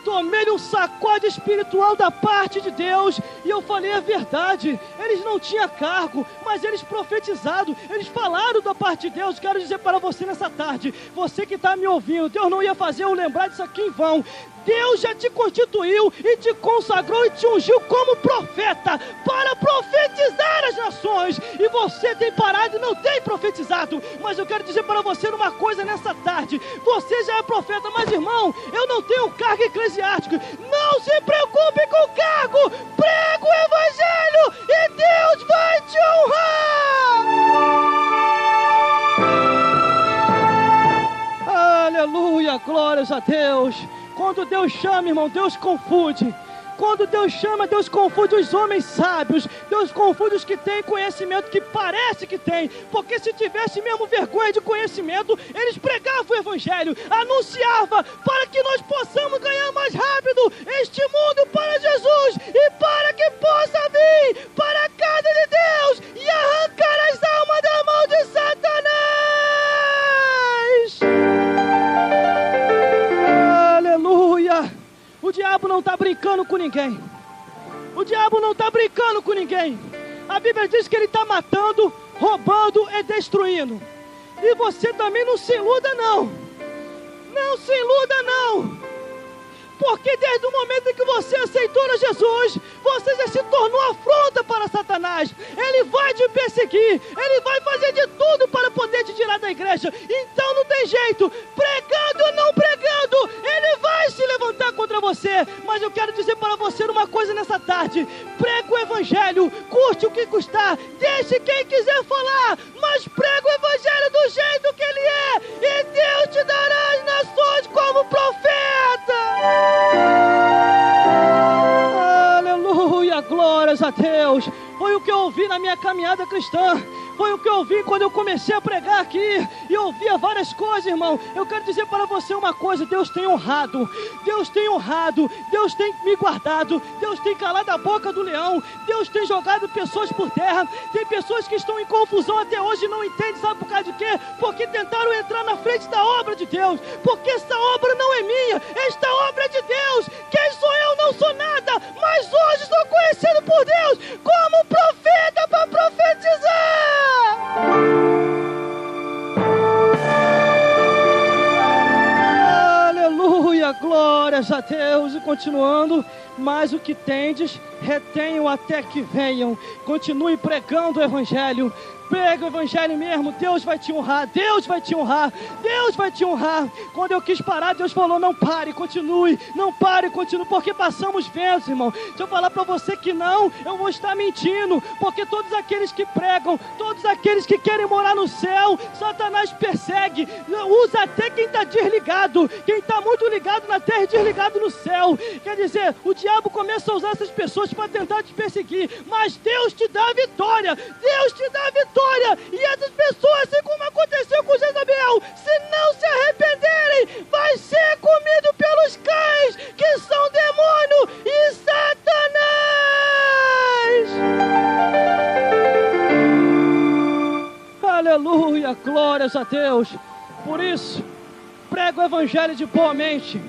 Speaker 1: tomei um sacode espiritual da parte de Deus, e eu falei a verdade. Eles não tinham cargo, mas eles profetizaram, eles falaram da parte de Deus. Quero dizer para você nessa tarde, você que está me ouvindo, Deus não ia fazer eu lembrar disso aqui em vão. Deus já te constituiu e te consagrou e te ungiu como profeta para profetizar as nações, e você tem parado e não tem profetizado. Mas eu quero dizer para você uma coisa nessa tarde: você já é profeta, mas irmão, eu não tenho cargo eclesiástico. Não se preocupe com o cargo, prega o evangelho e Deus vai te honrar. Aleluia, glórias a Deus. Quando Deus chama, irmão, Deus confunde. Quando Deus chama, Deus confunde os homens sábios. Deus confunde os que têm conhecimento, que parece que tem. Porque se tivesse mesmo vergonha de conhecimento, eles pregavam o evangelho, anunciavam, para que nós possamos ganhar mais rápido este mundo para Jesus, e para que possa vir para a casa de Deus e arrancar as almas da mão de Satanás. Aleluia! O diabo não está brincando com ninguém. O diabo não está brincando com ninguém. A Bíblia diz que ele está matando, roubando e destruindo. E você também não se iluda não. Não se iluda não. Porque desde o momento em que você aceitou a Jesus, você já se tornou afronta para Satanás. Ele vai te perseguir, ele vai fazer de tudo para poder te tirar da igreja. Então não tem jeito, pregando ou não pregando, ele vai se levantar contra você. Mas eu quero dizer para você uma coisa nessa tarde: prega o evangelho, custe o que custar, deixe quem quiser falar, mas prega o evangelho do jeito que ele é, e Deus te dará as nações como profeta. Aleluia, glórias a Deus. Foi o que eu ouvi na minha caminhada cristã. Foi o que eu ouvi quando eu comecei a pregar aqui. E eu ouvia várias coisas, irmão. Eu quero dizer para você uma coisa: Deus tem honrado. Deus tem honrado. Deus tem me guardado. Deus tem calado a boca do leão. Deus tem jogado pessoas por terra. Tem pessoas que estão em confusão até hoje e não entendem. Sabe por causa de quê? Porque tentaram entrar na frente da obra de Deus. Porque esta obra não é minha. Esta obra é de Deus. Quem sou eu? Não sou nada. Mas hoje sou conhecido por Deus como profeta para profetizar. Aleluia, glórias a Deus. E continuando: mas o que tendes, retenham até que venham. Continue pregando o evangelho. Prega o evangelho mesmo, Deus vai te honrar, Deus vai te honrar, Deus vai te honrar. Quando eu quis parar, Deus falou: não pare, continue, não pare, continue, porque passamos ventos, irmão. Se eu falar para você que não, eu vou estar mentindo, porque todos aqueles que pregam, todos aqueles que querem morar no céu, Satanás persegue, usa até quem está desligado, quem está muito ligado na terra e desligado no céu. Quer dizer, o diabo começa a usar essas pessoas para tentar te perseguir, mas Deus te dá a vitória, Deus te dá a vitória. E essas pessoas, assim como aconteceu com Jezabel, se não se arrependerem, vai ser comido pelos cães, que são demônio e Satanás. Aleluia, glórias a Deus. Por isso, prega o evangelho de boa mente.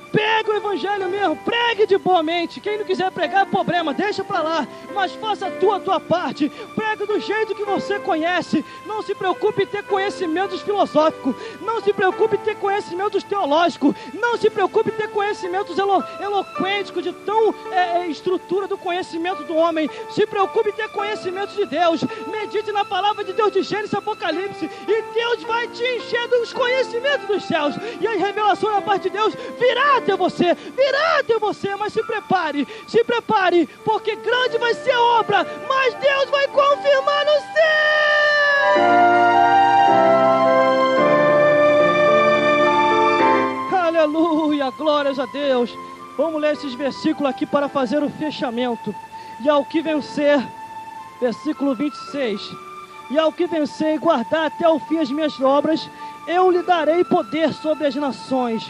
Speaker 1: Pega o evangelho mesmo, pregue de boa mente. Quem não quiser pregar é problema, deixa pra lá. Mas faça a tua parte. Prega do jeito que você conhece. Não se preocupe em ter conhecimentos filosóficos. Não se preocupe em ter conhecimentos teológicos. Não se preocupe em ter conhecimentos eloquentes, de tão estrutura do conhecimento do homem. Se preocupe em ter conhecimentos de Deus. Medite na palavra de Deus de Gênesis e Apocalipse, e Deus vai te encher dos conhecimentos dos céus. E a revelação da parte de Deus virá até você, mas se prepare, porque grande vai ser a obra, mas Deus vai confirmar no céu. Aleluia, glórias a Deus. Vamos ler esses versículos aqui para fazer o fechamento. E ao que vencer, versículo 26, e ao que vencer e guardar até o fim as minhas obras, eu lhe darei poder sobre as nações.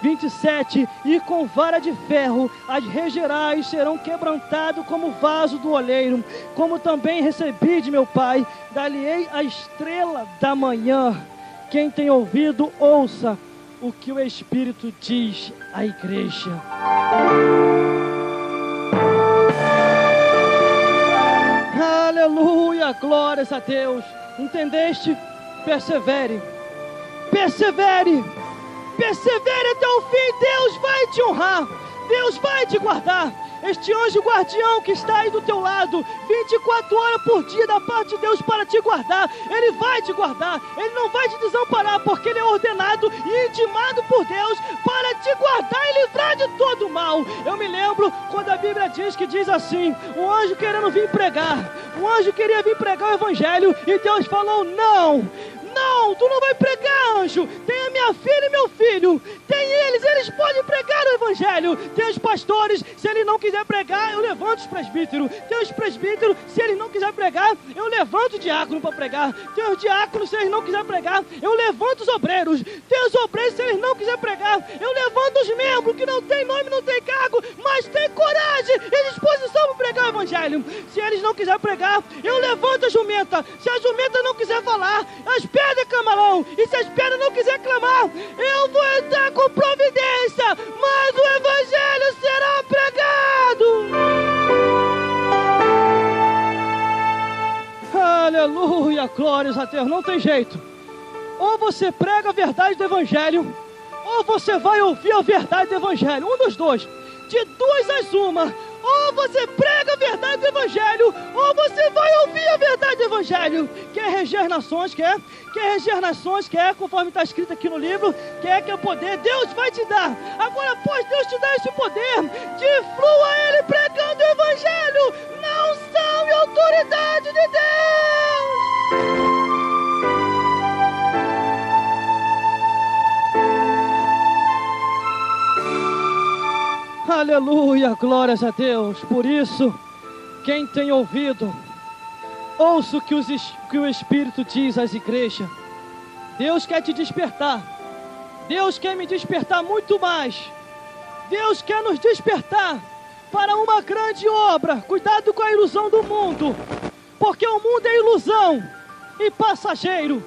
Speaker 1: 27, e com vara de ferro as regerás e serão quebrantados como vaso do oleiro, como também recebi de meu Pai, dar-lhe-ei a estrela da manhã. Quem tem ouvido, ouça o que o Espírito diz à igreja. Aleluia, glórias a Deus. Entendeste? Persevere. Persevere. Persevere até o fim. Deus vai te honrar. Deus vai te guardar. Este anjo guardião que está aí do teu lado, 24 horas por dia da parte de Deus para te guardar. Ele vai te guardar. Ele não vai te desamparar, porque ele é ordenado e intimado por Deus para te guardar e livrar de todo mal. Eu me lembro quando a Bíblia diz assim, o anjo querendo vir pregar. O anjo queria vir pregar o evangelho e Deus falou, não, tu não vai pregar, anjo. Tem a minha filha e meu filho. Tem eles podem pregar o evangelho. Tem os pastores, se ele não quiser pregar, eu levanto os presbíteros. Tem os presbíteros, se ele não quiser pregar, eu levanto o diácono para pregar. Tem os diáconos, se eles não quiser pregar, eu levanto os obreiros. Tem os obreiros, se eles não quiser pregar, eu levanto os membros que não tem nome, não tem cargo, mas tem coragem e disposição para pregar o evangelho. Se eles não quiser pregar, eu levanto a jumenta. Se a jumenta não quiser falar, as pedras clamarão. E se as pedras não quiser clamar, eu vou entrar com providência, mas o evangelho será pregado. Aleluia, glórias a Deus. Não tem jeito. Ou você prega a verdade do evangelho, ou você vai ouvir a verdade do evangelho. Um dos dois. De duas às uma. Ou você prega a verdade do evangelho, ou você vai ouvir a verdade do evangelho. Quer reger nações, quer reger nações, quer, conforme está escrito aqui no livro, quer o poder, Deus vai te dar. Agora, após Deus te dar esse poder, flua ele pregando o evangelho, não são e autoridade de Deus. Aleluia, glórias a Deus. Por isso, quem tem ouvido, ouça o que o Espírito diz às igrejas. Deus quer te despertar. Deus quer me despertar muito mais. Deus quer nos despertar para uma grande obra. Cuidado com a ilusão do mundo, porque o mundo é ilusão e passageiro.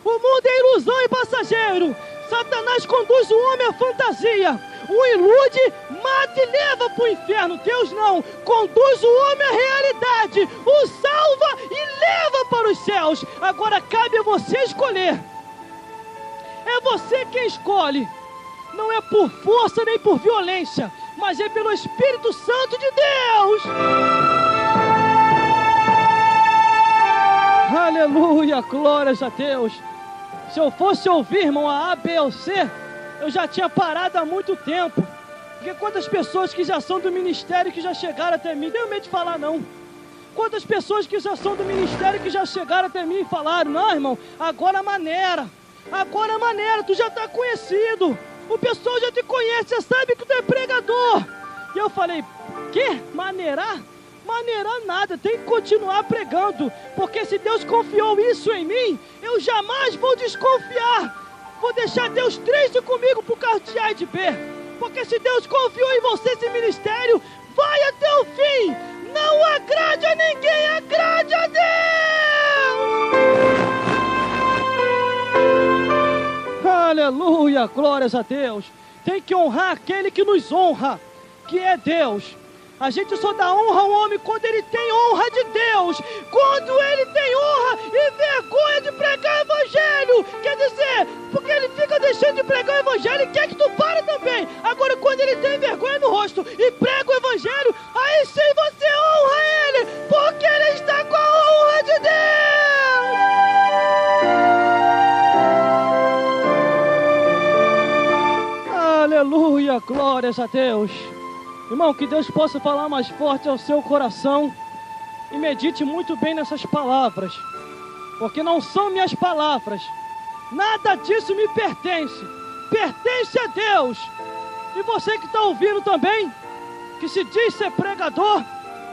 Speaker 1: O mundo é ilusão e passageiro. Satanás conduz o homem à fantasia, o ilude, mata e leva para o inferno. Deus não, conduz o homem à realidade, o salva e leva para os céus. Agora cabe a você escolher. É você quem escolhe. Não é por força nem por violência, mas é pelo Espírito Santo de Deus. Aleluia, glórias a Deus. Se eu fosse ouvir, irmão, a A, B ou C, eu já tinha parado há muito tempo. Porque quantas pessoas que já são do ministério que já chegaram até mim, não tenho medo de falar não. Quantas pessoas que já são do ministério que já chegaram até mim e falaram, não, irmão, agora maneira, tu já está conhecido. O pessoal já te conhece, já sabe que tu é pregador. E eu falei, que? Maneirar? Maneirar nada, tem que continuar pregando, porque se Deus confiou isso em mim, eu jamais vou desconfiar. Vou deixar Deus triste comigo por causa de A e de B, porque se Deus confiou em você esse ministério, vai até o fim. Não agrade a ninguém, agrade a Deus. Aleluia, glórias a Deus. Tem que honrar aquele que nos honra, que é Deus. A gente só dá honra ao homem quando ele tem honra de Deus. Quando ele tem honra e vergonha de pregar o evangelho. Quer dizer, porque ele fica deixando de pregar o evangelho e quer que tu pare também. Agora, quando ele tem vergonha no rosto e prega o evangelho, aí sim você honra ele, porque ele está com a honra de Deus. Aleluia, glórias a Deus. Irmão, que Deus possa falar mais forte ao seu coração e medite muito bem nessas palavras, porque não são minhas palavras, nada disso me pertence, pertence a Deus. E você que está ouvindo também, que se diz ser pregador,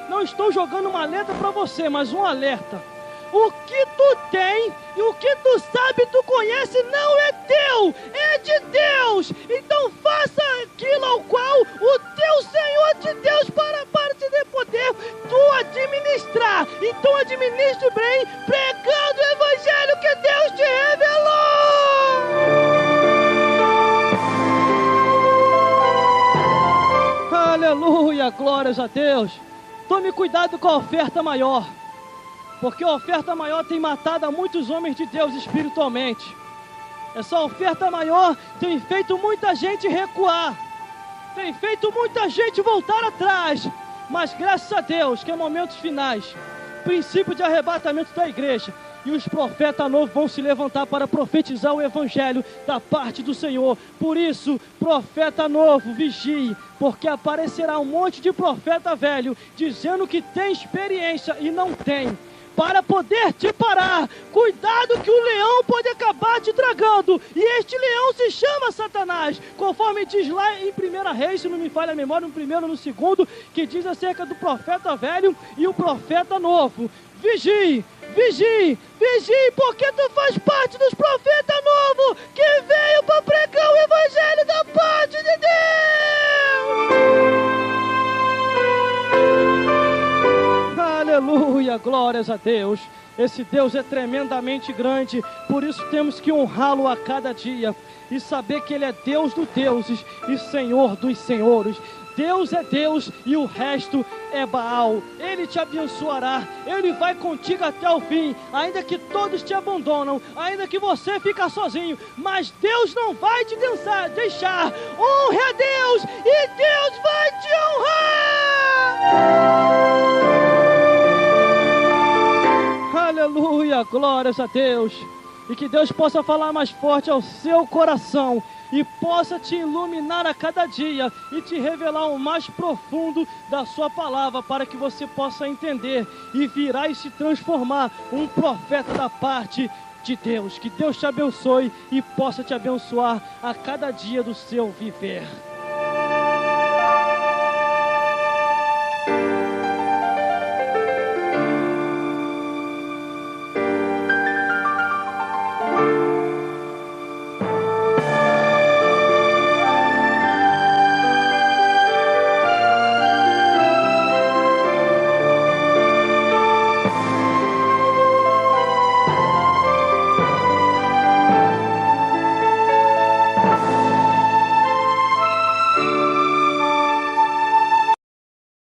Speaker 1: não estou jogando uma letra para você, mas um alerta. O que tu tem e o que tu sabe, tu conhece, não é teu, é de Deus. Então faça aquilo ao qual o teu Senhor de Deus para te dar poder, tu administrar. Então administre bem, pregando o evangelho que Deus te revelou. Aleluia, glórias a Deus. Tome cuidado com a oferta maior, porque a oferta maior tem matado a muitos homens de Deus espiritualmente. Essa oferta maior tem feito muita gente recuar, tem feito muita gente voltar atrás. Mas graças a Deus que em momentos finais, princípio de arrebatamento da igreja, e os profetas novos vão se levantar para profetizar o evangelho da parte do Senhor. Por isso, profeta novo, vigie, porque aparecerá um monte de profeta velho, dizendo que tem experiência e não tem, para poder te parar. Cuidado que o leão pode acabar te tragando, e este leão se chama Satanás, conforme diz lá em 1 Reis, se não me falha a memória, no 1º, no 2º, que diz acerca do profeta velho e o profeta novo. Vigie, vigie, vigie, porque tu faz parte dos profetas novos que veio para pregar o evangelho da parte de Deus. Aleluia, glórias a Deus. Esse Deus é tremendamente grande, por isso temos que honrá-lo a cada dia e saber que Ele é Deus dos deuses e Senhor dos senhores. Deus é Deus e o resto é Baal. Ele te abençoará, Ele vai contigo até o fim, ainda que todos te abandonam, ainda que você fique sozinho, mas Deus não vai te deixar. Honre a Deus e Deus vai te honrar. Aleluia, glórias a Deus. E que Deus possa falar mais forte ao seu coração e possa te iluminar a cada dia e te revelar o mais profundo da sua palavra, para que você possa entender e virar e se transformar um profeta da parte de Deus. Que Deus te abençoe e possa te abençoar a cada dia do seu viver.